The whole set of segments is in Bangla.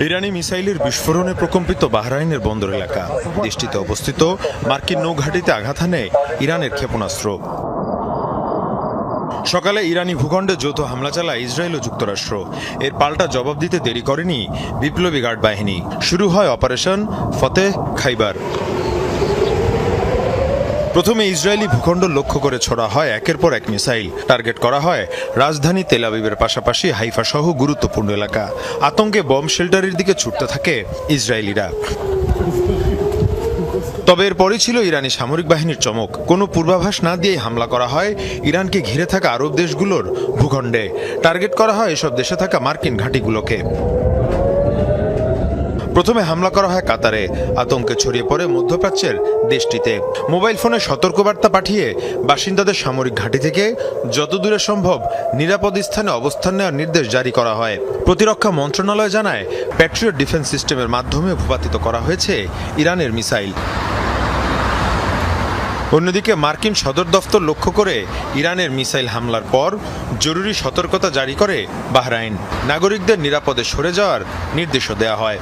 ইরানি মিসাইলের বিস্ফোরণে প্রকম্পিত বাহরাইনের বন্দর এলাকা। দেশটিতে অবস্থিত মার্কিন নৌঘাঁটিতে আঘাত হানে ইরানের ক্ষেপণাস্ত্র। সকালে ইরানি ভূখণ্ডে যৌথ হামলা চালায় ইসরায়েল ও যুক্তরাষ্ট্র। এর পাল্টা জবাব দিতে দেরি করেনি বিপ্লবী গার্ড বাহিনী। শুরু হয় অপারেশন ফতেহ খাইবার। প্রথমে ইসরায়েলি ভূখণ্ড লক্ষ্য করে ছোড়া হয় একের পর এক মিসাইল। টার্গেট করা হয় রাজধানী তেল আবিবের পাশাপাশি হাইফা সহ গুরুত্বপূর্ণ এলাকা। আতঙ্কে বম শেল্টারের দিকে ছুটতে থাকে ইসরায়েলিরা। তবে এরপরই ছিল ইরানি সামরিক বাহিনীর চমক। কোনো পূর্বাভাস না দিয়েই হামলা করা হয় ইরানকে ঘিরে থাকা আরব দেশগুলোর ভূখণ্ডে। টার্গেট করা হয় এসব দেশে থাকা মার্কিন ঘাঁটিগুলোকে। প্রথমে হামলা করা হয় কাতারে। আতঙ্কে ছড়িয়ে পড়ে মধ্যপ্রাচ্যের দেশটিতে। মোবাইল ফোনে সতর্কবার্তা পাঠিয়ে বাসিন্দাদের সামরিক ঘাঁটি থেকে যত দূরে সম্ভব নিরাপদ স্থানে অবস্থান নেওয়ার নির্দেশ জারি করা হয়। প্রতিরক্ষা মন্ত্রণালয় জানায়, প্যাট্রিয়ট ডিফেন্স সিস্টেমের মাধ্যমে ভূপাতিত করা হয়েছে ইরানের মিসাইল। অন্যদিকে মার্কিন সদর দফতর লক্ষ্য করে ইরানের মিসাইল হামলার পর জরুরি সতর্কতা জারি করে বাহরাইন। নাগরিকদের নিরাপদে সরে যাওয়ার নির্দেশও দেওয়া হয়।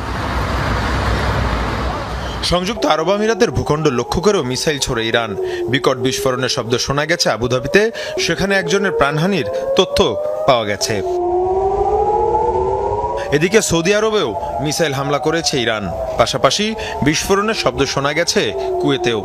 সংযুক্ত আরব আমিরাতের ভূখণ্ড লক্ষ্য করেও মিসাইল ছোড়ে ইরান। বিকট বিস্ফোরণের শব্দ শোনা গেছে আবুধাবিতে। সেখানে একজনের প্রাণহানির তথ্য পাওয়া গেছে। এদিকে সৌদি আরবেও মিসাইল হামলা করেছে ইরান। পাশাপাশি বিস্ফোরণের শব্দ শোনা গেছে কুয়েতেও।